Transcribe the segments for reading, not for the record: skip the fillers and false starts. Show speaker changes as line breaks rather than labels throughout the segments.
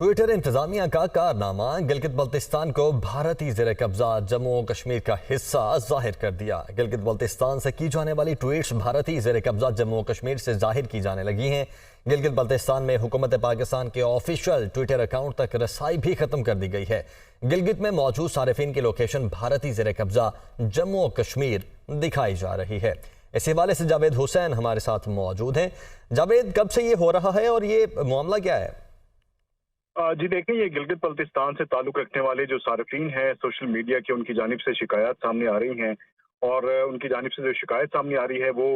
Twitter इंतजामिया का कारनामा गिलगित बल्तिस्तान को भारतीय जेर कब्जा जम्मू और कश्मीर का हिस्सा जाहिर कर दिया। गिलगित बल्तिस्तान से की जाने वाली ट्वीट्स भारतीय जेर कब्जा जम्मू और कश्मीर से जाहिर की जाने लगी हैं। गिलगित बल्तिस्तान में हुकूमत पाकिस्तान के ऑफिशियल ट्विटर अकाउंट तक रसाई भी खत्म कर दी गई है। गिलगित में मौजूद सारिफिन की लोकेशन भारतीय जेर कब्जा जम्मू और कश्मीर दिखाई जा रही है। इस हवाले से जावेद हुसैन हमारे साथ मौजूद हैं। जावेद, कब से ये हो रहा है और ये मामला क्या है?
जी देखें, ये गिलगित बल्तिस्तान से ताल्लुक रखने वाले जो सार्फिन हैं सोशल मीडिया के, उनकी जानिब से शिकायत सामने आ रही हैं। और उनकी जानिब से जो शिकायत सामने आ रही है वो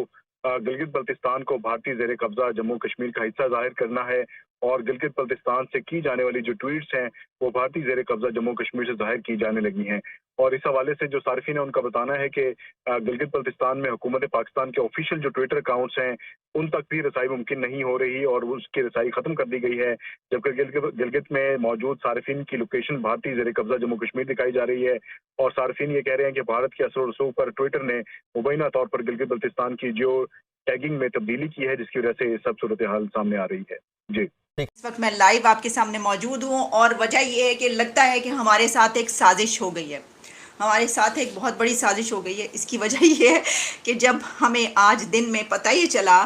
गिलगित बल्तिस्तान को भारतीय जेर कब्जा जम्मू कश्मीर का हिस्सा जाहिर करना है। और गिलगित बल्तिस्तान से की जाने वाली जो ट्वीट्स हैं वो भारतीय जेर कब्जा जम्मू कश्मीर से जाहिर की जाने लगी हैं। और इस हवाले से जो सार्फिन है उनका बताना है कि गिलगित बल्तिस्तान में हुकूमत पाकिस्तान के ऑफिशियल जो ट्विटर अकाउंट्स हैं उन तक भी रसाई मुमकिन नहीं हो रही और उसकी रसाई खत्म कर दी गई है। जबकि गिलगित में मौजूद सार्फिन की लोकेशन भारतीय जेर कब्जा जम्मू कश्मीर दिखाई जा रही है। और सार्फिन ये कह रहे हैं कि भारत के असर रसूख पर ट्विटर ने मुबैना तौर पर गिलगित बल्तिस्तान की जो टैगिंग में तब्दीली की है, जिसकी वजह से ये सब सूरत हाल सामने आ रही है। जी।
इस वक्त मैं लाइव आपके सामने मौजूद हूँ और वजह यह है कि लगता है कि हमारे साथ एक साजिश हो गई है। हमारे साथ एक बहुत बड़ी साजिश हो गई है। इसकी वजह यह है कि जब हमें आज दिन में पता ही चला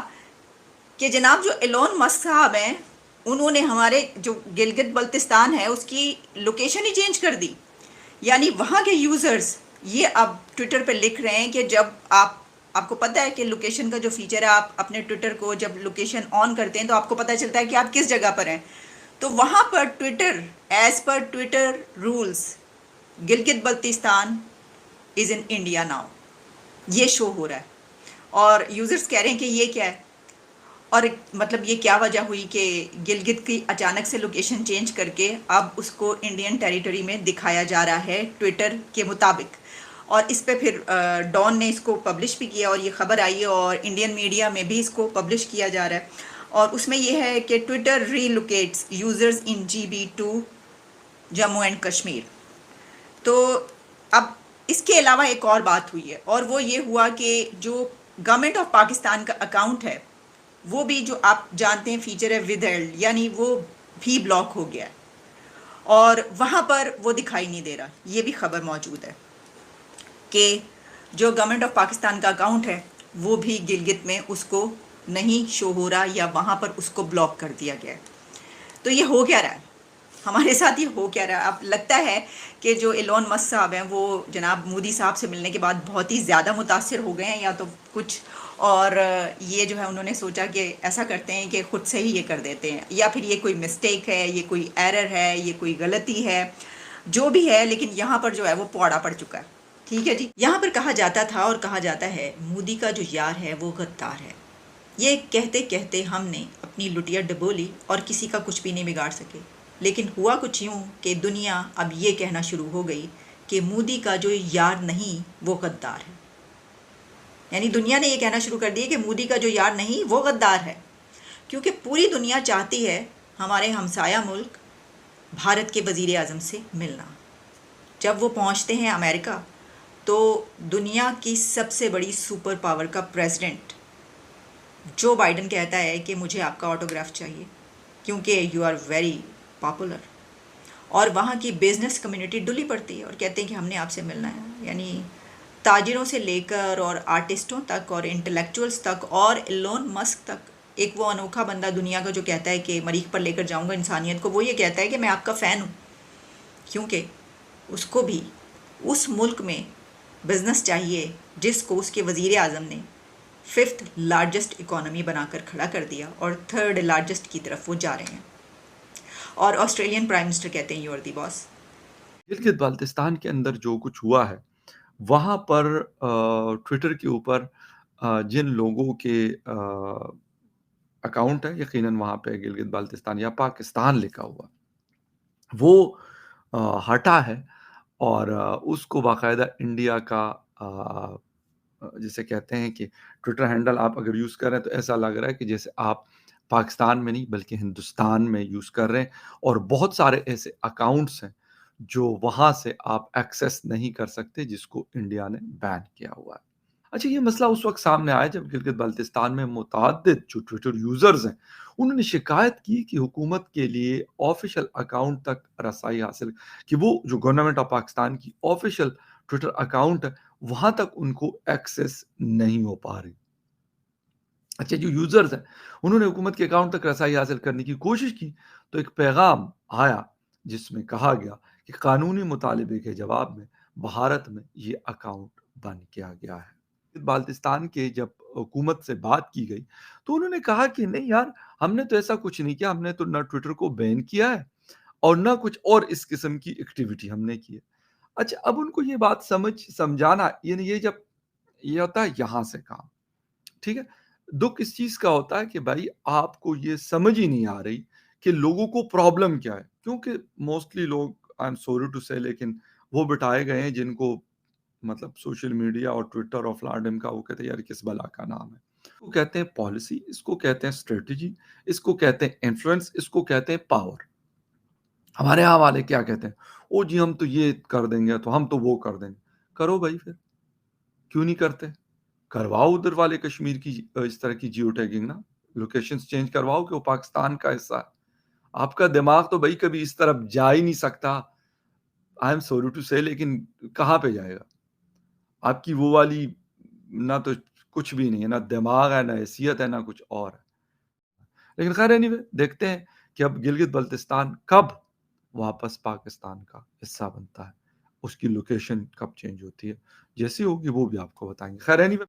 कि जनाब जो एलोन मस्क साहब हैं उन्होंने हमारे जो गिलगित बल्तिस्तान है उसकी लोकेशन ही चेंज कर दी। यानी वहाँ के यूज़र्स ये अब ट्विटर पे लिख रहे हैं कि जब आपको पता है कि लोकेशन का जो फीचर है, आप अपने ट्विटर को जब लोकेशन ऑन करते हैं तो आपको पता चलता है कि आप किस जगह पर हैं। तो वहाँ पर Twitter, as per Twitter rules, Gilgit Baltistan is in India now, ये शो हो रहा है। और यूज़र्स कह रहे हैं कि ये क्या है और मतलब ये क्या वजह हुई कि गिलगित की अचानक से लोकेशन चेंज करके अब उसको इंडियन टेरिटरी में दिखाया जा रहा है ट्विटर के मुताबिक। और इस पे फिर डॉन ने इसको पब्लिश भी किया और ये ख़बर आई है और इंडियन मीडिया में भी इसको पब्लिश किया जा रहा है। और उसमें यह है कि Twitter relocates users in GB2 Jammu and Kashmir. तो अब इसके अलावा एक और बात हुई है और वो ये हुआ कि जो गवर्नमेंट ऑफ पाकिस्तान का अकाउंट है वो भी, जो आप जानते हैं फीचर है विदहेल्ड, यानी वो भी ब्लॉक हो गया है और वहाँ पर वो दिखाई नहीं दे रहा। ये भी खबर मौजूद है कि जो गवर्नमेंट ऑफ पाकिस्तान का अकाउंट है वो भी गिलगित में उसको नहीं शो हो रहा या वहाँ पर उसको ब्लॉक कर दिया गया है। तो ये हो क्या रहा है हमारे साथ, ये हो क्या रहा है? अब लगता है कि जो एलोन मस्क साहब हैं वो जनाब मोदी साहब से मिलने के बाद बहुत ही ज़्यादा मुतासिर हो गए हैं या तो कुछ, और ये जो है उन्होंने सोचा कि ऐसा करते हैं कि ख़ुद से ही ये कर देते हैं, या फिर ये कोई मिस्टेक है, ये कोई एरर है, ये कोई गलती है, जो भी है। लेकिन यहाँ पर जो है वो पौड़ा पड़ चुका है। ठीक है जी। यहाँ पर कहा जाता था और कहा जाता है मोदी का जो यार है वो गद्दार है। ये कहते कहते हमने अपनी लुटिया डबोली और किसी का कुछ भी नहीं बिगाड़ सके। लेकिन हुआ कुछ यूँ कि दुनिया अब ये कहना शुरू हो गई कि मोदी का जो यार नहीं वो गद्दार है। यानी दुनिया ने ये कहना शुरू कर दिया कि मोदी का जो यार नहीं वो गद्दार है, क्योंकि पूरी दुनिया चाहती है हमारे हमसाया मुल्क भारत के वज़ीर आज़म से मिलना। जब वो पहुंचते हैं अमेरिका तो दुनिया की सबसे बड़ी सुपर पावर का प्रेसिडेंट जो बाइडन कहता है कि मुझे आपका ऑटोग्राफ चाहिए क्योंकि यू आर वेरी पॉपुलर। और वहाँ की बिज़नेस कम्युनिटी डुली पड़ती है और कहते हैं कि हमने आपसे मिलना है। यानी ताजिरों से लेकर और आर्टिस्टों तक और इंटेलेक्चुअल्स तक और एलोन मस्क तक, एक वो अनोखा बंदा दुनिया का जो कहता है कि मरीख पर लेकर जाऊंगा इंसानियत को, वो ये कहता है कि मैं आपका फ़ैन हूँ, क्योंकि उसको भी उस मुल्क में बिज़नेस चाहिए जिसको उसके वज़ीर आज़म ने 5th लार्जेस्ट इकॉनमी बनाकर खड़ा कर दिया और 3rd लार्जेस्ट की तरफ वो जा रहे हैं। और ऑस्ट्रेलियन प्राइम मिनिस्टर कहते हैं you are the boss.
Gilgit Baltistan के अंदर जो कुछ हुआ है वहाँ पर ट्विटर के ऊपर जिन लोगों के अकाउंट है, यकीनन वहाँ पे गिलगित बाल्टिस्तान या पाकिस्तान लिखा हुआ, वो हटा है और उसको बाकायदा इंडिया का जिसे कहते हैं कि ट्विटर हैंडल आप अगर यूज़ कर रहे हैं तो ऐसा लग रहा है कि जैसे आप पाकिस्तान में नहीं बल्कि हिंदुस्तान में यूज़ कर रहे हैं। और बहुत सारे ऐसे अकाउंट्स हैं जो वहाँ से आप एक्सेस नहीं कर सकते, जिसको इंडिया ने बैन किया हुआ है। अच्छा, ये मसला उस वक़्त सामने आया जब गिलगित बाल्टिस्तान में मुतअद्दिद जो ट्विटर यूज़र्स हैं, उन्होंने शिकायत की कि हुकूमत के लिए ऑफ़िशियल अकाउंट तक रसाई हासिल, कि वो जो गवर्नमेंट ऑफ पाकिस्तान की ऑफ़िशियल ट्विटर अकाउंट है, वहाँ तक उनको एक्सेस नहीं हो पा रही। अच्छा, जो यूज़र्स हैं, उन्होंने हुकूमत के अकाउंट तक रसाई हासिल करने की कोशिश की, तो एक पैगाम आया जिसमें कहा गया कि कानूनी मुतालबे के जवाब में भारत में ये अकाउंट बंद किया गया है। बाल्टिस्तान के जब हुकूमत से बात की गई, तो उन्होंने कहा कि नहीं यार, हमने तो ऐसा कुछ नहीं किया, हमने तो ना ट्विटर को बैन किया है और ना कुछ और इस किस्म की एक्टिविटी हमने की है। अच्छा, अब उनको ये बात समझाना, यानी ये जब ये होता है यहाँ से काम, ठीक है? दुःख इस चीज़ का होता है कि भाई आपको ये समझ ही नहीं आ रही कि लोगों को प्रॉब्लम क्या है? क्योंकि मोस्टली लोग, आई एम सॉरी टू से, लेकिन वो बिठाए गए हैं जिनको मतलब सोशल मीडिया और ट्विटर और फ्लाडम का, वो कहते हैं यार किस बला का नाम है। इसको कहते हैं पॉलिसी, इसको कहते हैं स्ट्रैटेजी, इसको कहते हैं इन्फ्लुएंस, इसको कहते हैं पावर। हमारे यहाँ वाले क्या कहते हैं? ओ जी हम तो ये कर देंगे, तो हम तो वो कर देंगे। करो भाई फिर, क्यों नहीं करते? करवाओ उधर वाले कश्मीर की इस तरह की जियो टैगिंग ना, लोकेशंस चेंज करवाओ कि वो पाकिस्तान का हिस्सा है। आपका दिमाग तो भई कभी इस तरफ जा ही नहीं सकता। आई एम सॉरी टू से, लेकिन कहाँ पे जाएगा? आपकी वो वाली ना तो कुछ भी नहीं है, ना दिमाग है, ना हैसियत है, ना कुछ और है। लेकिन खैर एनीवे, देखते हैं कि अब गिलगित-बल्तिस्तान कब वापस पाकिस्तान का हिस्सा बनता है। उसकी लोकेशन कब चेंज होती है। जैसी होगी वो भी आपको बताएँगे। खैर एनीवे